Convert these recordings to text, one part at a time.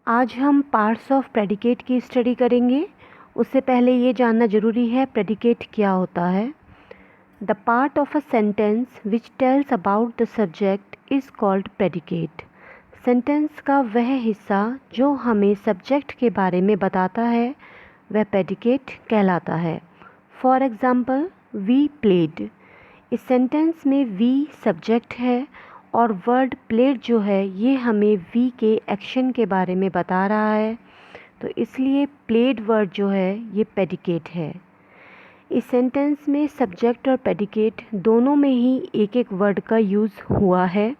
आज हम parts of predicate की स्टडी करेंगे। उससे पहले ये जानना ज़रूरी है प्रेडिकेट क्या होता है। The part of a sentence which tells about the subject is called predicate. Sentence का वह हिस्सा जो हमें सब्जेक्ट के बारे में बताता है वह प्रेडिकेट कहलाता है। For example, we played. इस सेंटेंस में वी सब्जेक्ट है और वर्ड प्लेड जो है ये हमें वी के एक्शन के बारे में बता रहा है, तो इसलिए प्लेड वर्ड जो है ये प्रेडिकेट है। इस सेंटेंस में सब्जेक्ट और प्रेडिकेट दोनों में ही एक एक वर्ड का यूज़ हुआ है,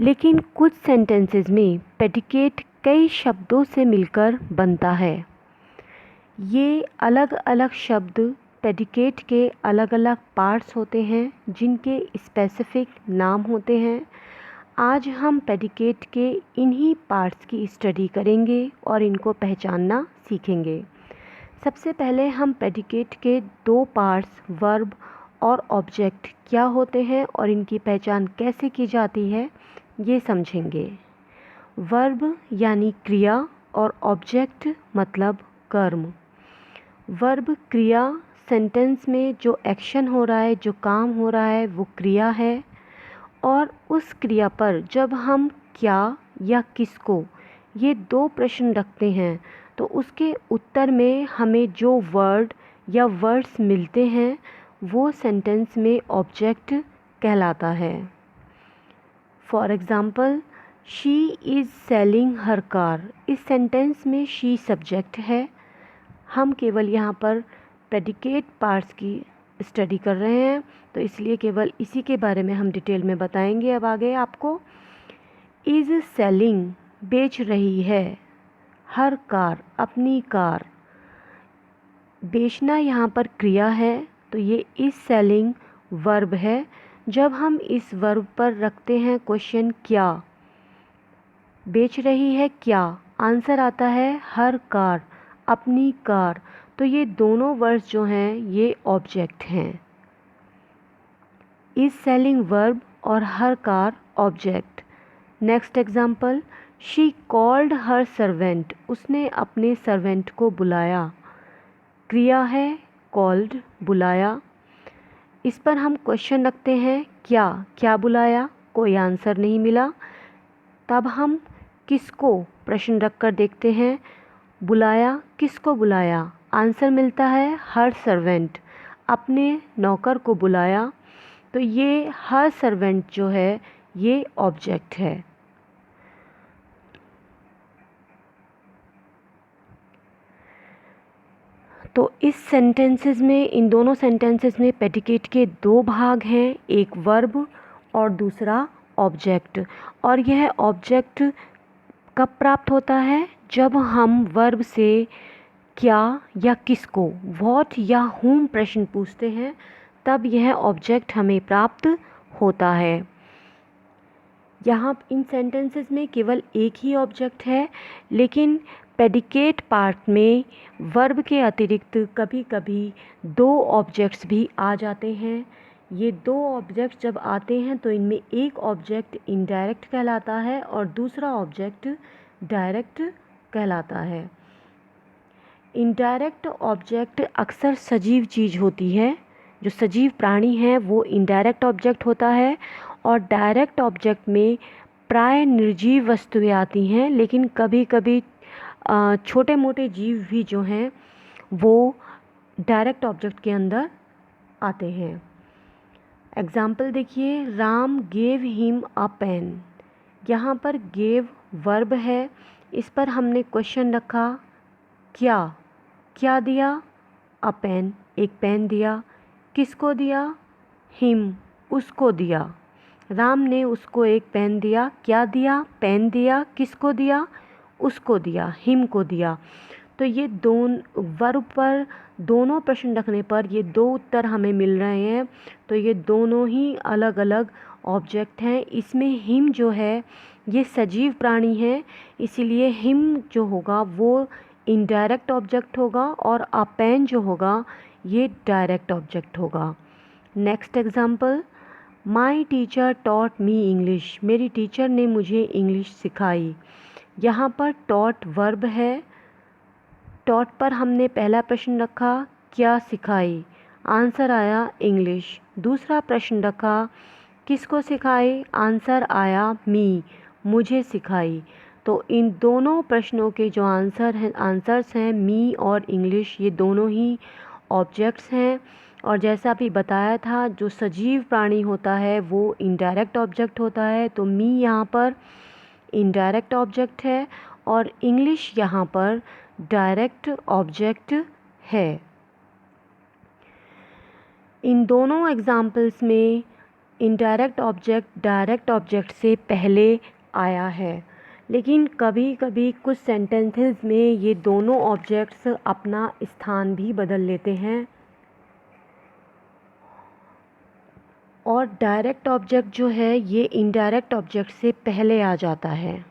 लेकिन कुछ सेंटेंसेस में प्रेडिकेट कई शब्दों से मिलकर बनता है। ये अलग अलग शब्द प्रेडिकेट के अलग अलग पार्ट्स होते हैं जिनके स्पेसिफिक नाम होते हैं। आज हम प्रेडिकेट के इन्हीं पार्ट्स की स्टडी करेंगे और इनको पहचानना सीखेंगे। सबसे पहले हम प्रेडिकेट के दो पार्ट्स वर्ब और ऑब्जेक्ट क्या होते हैं और इनकी पहचान कैसे की जाती है ये समझेंगे। वर्ब यानी क्रिया और ऑब्जेक्ट मतलब कर्म। वर्ब क्रिया, सेंटेंस में जो एक्शन हो रहा है, जो काम हो रहा है वो क्रिया है, और उस क्रिया पर जब हम क्या या किसको ये दो प्रश्न रखते हैं तो उसके उत्तर में हमें जो वर्ड या वर्ड्स मिलते हैं वो सेंटेंस में ऑब्जेक्ट कहलाता है। For example, she is selling her car. इस सेंटेंस में शी सब्जेक्ट है। हम केवल यहाँ पर प्रेडिकेट पार्ट्स की स्टडी कर रहे हैं तो इसलिए केवल इसी के बारे में हम डिटेल में बताएंगे। अब आगे आपको इज़ सेलिंग बेच रही है, हर कार अपनी कार। बेचना यहाँ पर क्रिया है तो ये इज़ सेलिंग वर्ब है। जब हम इस वर्ब पर रखते हैं क्वेश्चन क्या, बेच रही है क्या, आंसर आता है हर कार अपनी कार, तो ये दोनों वर्ड्स जो हैं ये ऑब्जेक्ट हैं। इज़ सेलिंग वर्ब और her car object. Next example, she called her servant. उसने अपने सर्वेंट को बुलाया। क्रिया है कॉल्ड, बुलाया। इस पर हम क्वेश्चन रखते हैं क्या, क्या बुलाया, कोई आंसर नहीं मिला। तब हम किसको प्रश्न रखकर देखते हैं, बुलाया, किसको बुलाया, आंसर मिलता है हर सर्वेंट, अपने नौकर को बुलाया। तो ये हर सर्वेंट जो है ये ऑब्जेक्ट है। तो इस सेंटेंसेस में, इन दोनों सेंटेंसेस में प्रेडिकेट के दो भाग हैं, एक वर्ब और दूसरा ऑब्जेक्ट। और यह ऑब्जेक्ट कब प्राप्त होता है, जब हम वर्ब से क्या या किसको, व्हाट या whom प्रश्न पूछते हैं, तब यह ऑब्जेक्ट हमें प्राप्त होता है। यहाँ इन सेंटेंसेस में केवल एक ही ऑब्जेक्ट है, लेकिन प्रेडिकेट पार्ट में वर्ब के अतिरिक्त कभी कभी दो ऑब्जेक्ट्स भी आ जाते हैं। ये दो ऑब्जेक्ट्स जब आते हैं तो इनमें एक ऑब्जेक्ट इनडायरेक्ट कहलाता है और दूसरा ऑब्जेक्ट डायरेक्ट कहलाता है। इनडायरेक्ट ऑब्जेक्ट अक्सर सजीव चीज़ होती है, जो सजीव प्राणी है वो इनडायरेक्ट ऑब्जेक्ट होता है, और डायरेक्ट ऑब्जेक्ट में प्राय निर्जीव वस्तुएं आती हैं, लेकिन कभी कभी छोटे मोटे जीव भी जो हैं वो डायरेक्ट ऑब्जेक्ट के अंदर आते हैं। एग्जाम्पल देखिए, Ram gave him a pen. यहाँ पर गेव वर्ब है, इस पर हमने क्वेश्चन रखा क्या, क्या दिया, अ पेन, एक पेन दिया। किसको दिया, हिम, उसको दिया। राम ने उसको एक पेन दिया। क्या दिया, पेन दिया। किसको दिया, उसको दिया, हिम को दिया। तो ये दोनों वर्ब पर दोनों प्रश्न रखने पर ये दो उत्तर हमें मिल रहे हैं, तो ये दोनों ही अलग अलग ऑब्जेक्ट हैं। इसमें हिम जो है ये सजीव प्राणी है, इसीलिए हिम जो होगा वो इनडायरेक्ट ऑब्जेक्ट होगा और अ पेन जो होगा ये डायरेक्ट ऑब्जेक्ट होगा। Next example, my teacher taught me English. मेरी टीचर ने मुझे इंग्लिश सिखाई। यहाँ पर टॉट वर्ब है। टॉट पर हमने पहला प्रश्न रखा, क्या सिखाई? आंसर आया इंग्लिश। दूसरा प्रश्न रखा, किसको सिखाई? आंसर आया मी, मुझे सिखाई। तो इन दोनों प्रश्नों के जो आंसर्स हैं मी और इंग्लिश, ये दोनों ही ऑब्जेक्ट्स हैं। और जैसा अभी बताया था, जो सजीव प्राणी होता है वो इनडायरेक्ट ऑब्जेक्ट होता है, तो मी यहाँ पर इनडायरेक्ट ऑब्जेक्ट है और इंग्लिश यहाँ पर डायरेक्ट ऑब्जेक्ट है। इन दोनों एग्जाम्पल्स में इनडायरेक्ट ऑब्जेक्ट डायरेक्ट ऑब्जेक्ट से पहले आया है, लेकिन कभी कभी कुछ सेंटेंसेस में ये दोनों ऑब्जेक्ट्स अपना स्थान भी बदल लेते हैं और डायरेक्ट ऑब्जेक्ट जो है ये इनडायरेक्ट ऑब्जेक्ट से पहले आ जाता है।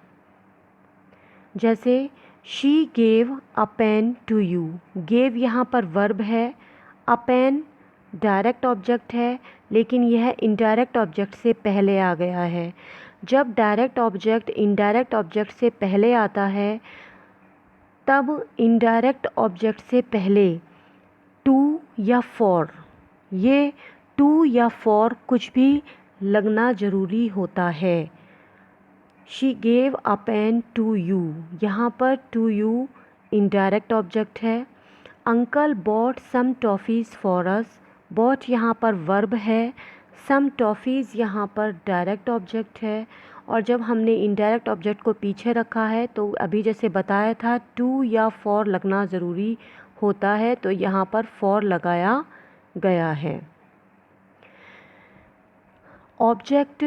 जैसे she gave a pen to you. Gave यहाँ पर वर्ब है, अ पेन डायरेक्ट ऑब्जेक्ट है, लेकिन यह इनडायरेक्ट ऑब्जेक्ट से पहले आ गया है। जब डायरेक्ट ऑब्जेक्ट इनडायरेक्ट ऑब्जेक्ट से पहले आता है तब इनडायरेक्ट ऑब्जेक्ट से पहले टू या फॉर, ये टू या फॉर कुछ भी लगना ज़रूरी होता है। She gave a pen to you, यहाँ पर टू यू इनडायरेक्ट ऑब्जेक्ट है। Uncle bought some toffees for us. Bought यहाँ पर वर्ब है, सम टॉफ़ीज़ यहाँ पर डायरेक्ट ऑब्जेक्ट है। और जब हमने इनडायरेक्ट ऑब्जेक्ट को पीछे रखा है तो अभी जैसे बताया था टू या फॉर लगना ज़रूरी होता है, तो यहाँ पर फॉर लगाया गया है। ऑब्जेक्ट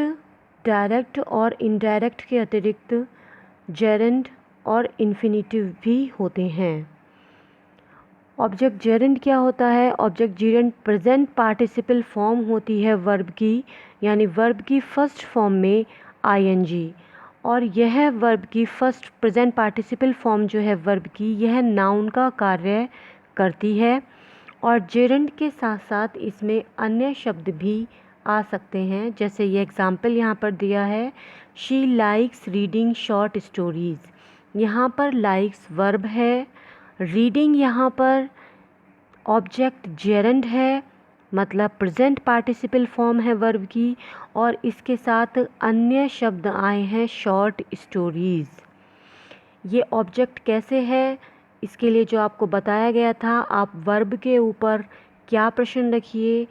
डायरेक्ट और इनडायरेक्ट के अतिरिक्त जेरेंड और इन्फिनेटिव भी होते हैं। ऑब्जेक्ट जेरेंड क्या होता है? Object gerund present participle form होती है वर्ब की, यानी वर्ब की फर्स्ट फॉर्म में आईएनजी, और यह वर्ब की फर्स्ट प्रेजेंट पार्टिसिपल फॉर्म जो है वर्ब की, यह नाउन का कार्य करती है। और जेरेंड के साथ साथ इसमें अन्य शब्द भी आ सकते हैं, जैसे ये एग्जाम्पल यहाँ पर दिया है, she likes reading short stories. यहाँ पर लाइक्स वर्ब है, रीडिंग यहाँ पर ऑब्जेक्ट जेरेंड है, मतलब प्रेजेंट पार्टिसिपल फॉर्म है वर्ब की, और इसके साथ अन्य शब्द आए हैं शॉर्ट स्टोरीज़। ये ऑब्जेक्ट कैसे है, इसके लिए जो आपको बताया गया था, आप वर्ब के ऊपर क्या प्रश्न रखिए।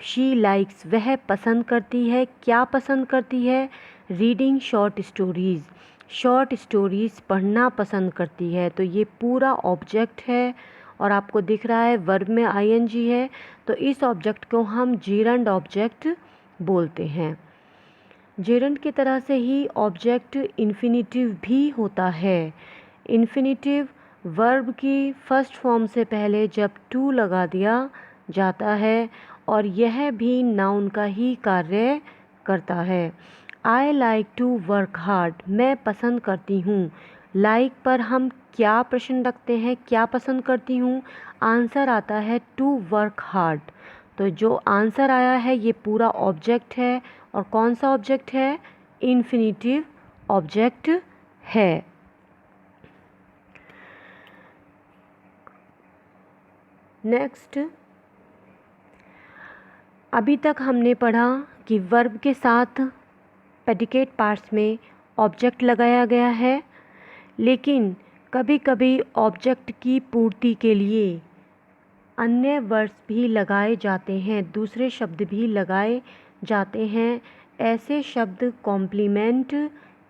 शी लाइक्स, वह पसंद करती है, क्या पसंद करती है? Reading short stories, short stories पढ़ना पसंद करती है। तो ये पूरा ऑब्जेक्ट है और आपको दिख रहा है वर्ब में आईएनजी है, तो इस ऑब्जेक्ट को हम जेरेंड ऑब्जेक्ट बोलते हैं। जेरेंड की तरह से ही ऑब्जेक्ट इन्फिनेटिव भी होता है। इन्फिनेटिव वर्ब की फर्स्ट फॉर्म से पहले जब टू लगा दिया जाता है और यह भी नाउन का ही कार्य करता है। I like to work hard, मैं पसंद करती हूँ। लाइक पर हम क्या प्रश्न रखते हैं, क्या पसंद करती हूँ? आंसर आता है टू वर्क हार्ड। तो जो आंसर आया है ये पूरा ऑब्जेक्ट है, और कौन सा ऑब्जेक्ट है? इन्फिनेटिव ऑब्जेक्ट है। नेक्स्ट, अभी तक हमने पढ़ा कि वर्ब के साथ प्रेडिकेट पार्ट्स में ऑब्जेक्ट लगाया गया है, लेकिन कभी कभी ऑब्जेक्ट की पूर्ति के लिए अन्य वर्ड्स भी लगाए जाते हैं, दूसरे शब्द भी लगाए जाते हैं। ऐसे शब्द कॉम्प्लीमेंट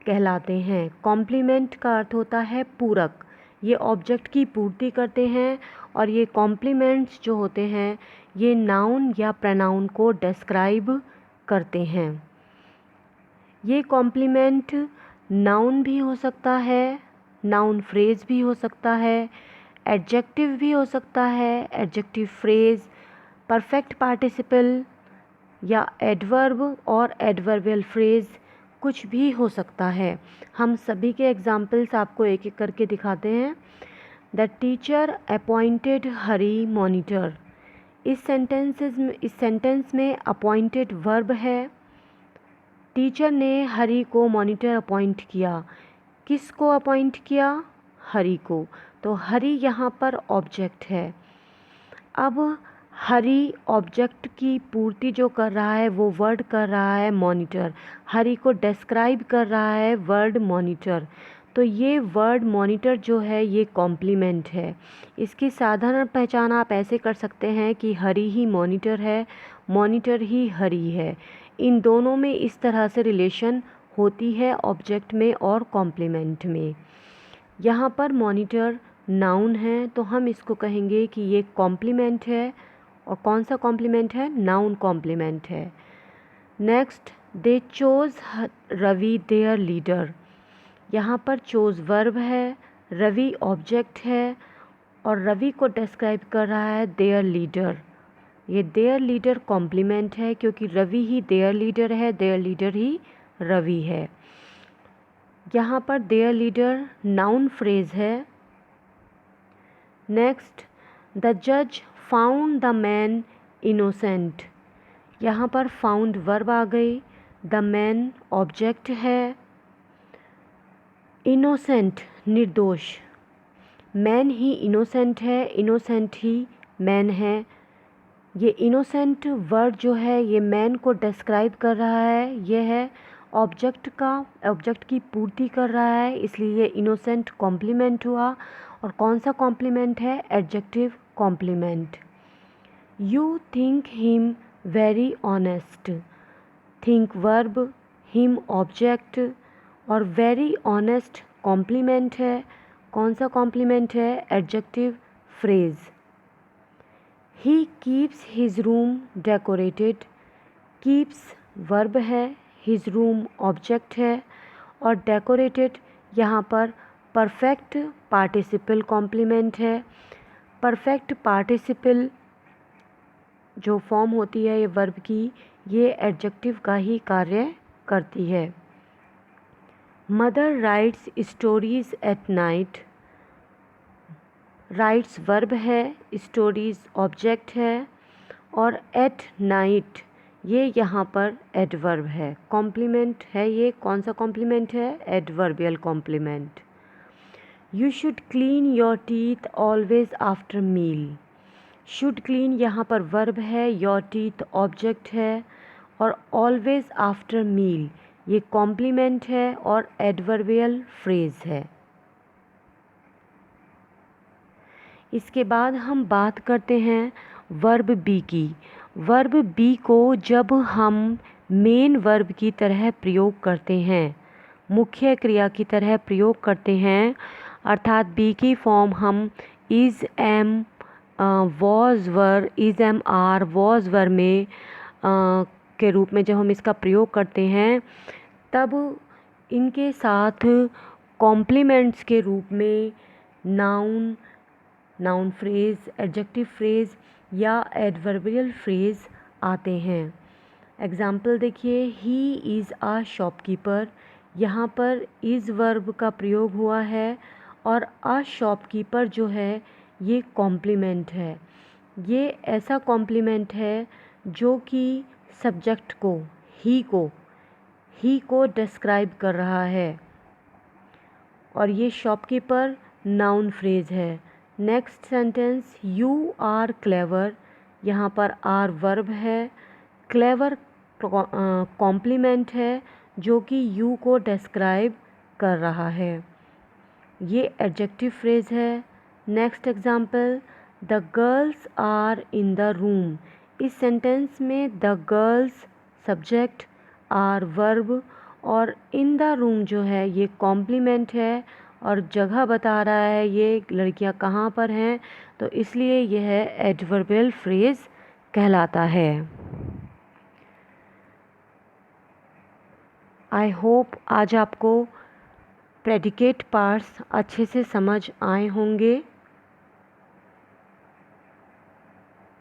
कहलाते हैं। कॉम्प्लीमेंट का अर्थ होता है पूरक, ये ऑब्जेक्ट की पूर्ति करते हैं। और ये कॉम्प्लीमेंट्स जो होते हैं ये नाउन या प्रोनाउन को डिस्क्राइब करते हैं। ये कॉम्प्लीमेंट नाउन भी हो सकता है, नाउन फ्रेज़ भी हो सकता है, एडजेक्टिव भी हो सकता है, एडजेक्टिव फ्रेज़, परफेक्ट पार्टिसिपल या एडवर्ब और एडवर्बियल फ्रेज़, कुछ भी हो सकता है। हम सभी के एग्जाम्पल्स आपको एक एक करके दिखाते हैं। The teacher appointed Hari monitor. इस सेंटेंस में अपॉइंटेड वर्ब है, टीचर ने हरी को मॉनिटर अपॉइंट किया। किसको अपॉइंट किया? हरि को। तो हरि यहाँ पर ऑब्जेक्ट है। अब हरि ऑब्जेक्ट की पूर्ति जो कर रहा है वो वर्ड कर रहा है मॉनिटर। हरि को डिस्क्राइब कर रहा है वर्ड मॉनिटर। तो ये वर्ड मॉनिटर जो है ये कॉम्प्लीमेंट है। इसकी साधारण पहचान आप ऐसे कर सकते हैं कि हरि ही मॉनिटर है, मॉनिटर ही हरि है। इन दोनों में इस तरह से रिलेशन होती है ऑब्जेक्ट में और कॉम्प्लीमेंट में। यहाँ पर मॉनिटर नाउन है तो हम इसको कहेंगे कि ये कॉम्प्लीमेंट है। और कौन सा कॉम्प्लीमेंट है? नाउन कॉम्प्लीमेंट है। Next, they chose Ravi their leader. यहाँ पर चोज वर्ब है, रवि ऑब्जेक्ट है और रवि को डिस्क्राइब कर रहा है देयर लीडर। ये देयर लीडर कॉम्प्लीमेंट है क्योंकि रवि ही देयर लीडर है, देयर लीडर ही रवि है। यहाँ पर देयर लीडर नाउन फ्रेज है। नेक्स्ट, द जज फाउंड द मैन इनोसेंट। यहाँ पर फाउंड वर्ब आ गई, द मैन ऑब्जेक्ट है, इनोसेंट निर्दोष। मैन ही इनोसेंट है, इनोसेंट ही मैन है। ये इनोसेंट वर्ड जो है ये मैन को डिस्क्राइब कर रहा है, ये है ऑब्जेक्ट की पूर्ति कर रहा है, इसलिए ये इनोसेंट कॉम्प्लीमेंट हुआ। और कौन सा कॉम्प्लीमेंट है? Adjective complement. You think him very honest. Think verb, him object और वेरी ऑनेस्ट कॉम्प्लीमेंट है। कौन सा कॉम्प्लीमेंट है? Adjective phrase. He keeps his room decorated. Keeps verb है, हिज रूम ऑब्जेक्ट है और डेकोरेटेड यहाँ पर परफेक्ट पार्टिसिपल कॉम्प्लीमेंट है। परफेक्ट पार्टिसिपल जो फॉर्म होती है ये वर्ब की, ये एडजेक्टिव का ही कार्य करती है। Mother rights stories at night. Rights verb है, स्टोरीज ऑब्जेक्ट है और एट नाइट ये यहाँ पर एडवर्ब है, कॉम्प्लीमेंट है। ये कौन सा कॉम्प्लीमेंट है? Adverbial complement. You should clean your teeth always after meal. Should clean यहाँ पर वर्ब है, योर टीथ ऑब्जेक्ट है और ऑलवेज आफ्टर मील ये कॉम्प्लीमेंट है और एडवर्बियल फ्रेज है। इसके बाद हम बात करते हैं वर्ब बी की। वर्ब बी को जब हम मेन वर्ब की तरह प्रयोग करते हैं, मुख्य क्रिया की तरह प्रयोग करते हैं, अर्थात बी की फॉर्म हम is am was were, is am are was were में के रूप में जब हम इसका प्रयोग करते हैं तब इनके साथ कॉम्प्लीमेंट्स के रूप में नाउन फ्रेज, एडजेक्टिव फ्रेज या एडवर्बियल फ्रेज आते हैं। एग्ज़ाम्पल देखिए, ही इज़ आ शॉपकीपर। यहाँ पर इज़ वर्ब का प्रयोग हुआ है और आ शॉपकीपर जो है ये कॉम्प्लीमेंट है। ये ऐसा कॉम्प्लीमेंट है जो कि सब्जेक्ट को ही को डिस्क्राइब कर रहा है और ये शॉपकीपर नाउन फ्रेज है। Next sentence, you are clever. यहाँ पर आर वर्ब है, क्लेवर कॉम्प्लीमेंट है जो कि यू को डिस्क्राइब कर रहा है, ये एडजेक्टिव फ्रेज है। Next example, the girls are in the room. इस सेंटेंस में the girls subject, are verb और इन द रूम जो है ये कॉम्प्लीमेंट है और जगह बता रहा है ये लड़कियां कहाँ पर हैं, तो इसलिए यह एडवर्बियल फ्रेज कहलाता है। आई होप आज आपको प्रेडिकेट पार्ट्स अच्छे से समझ आए होंगे।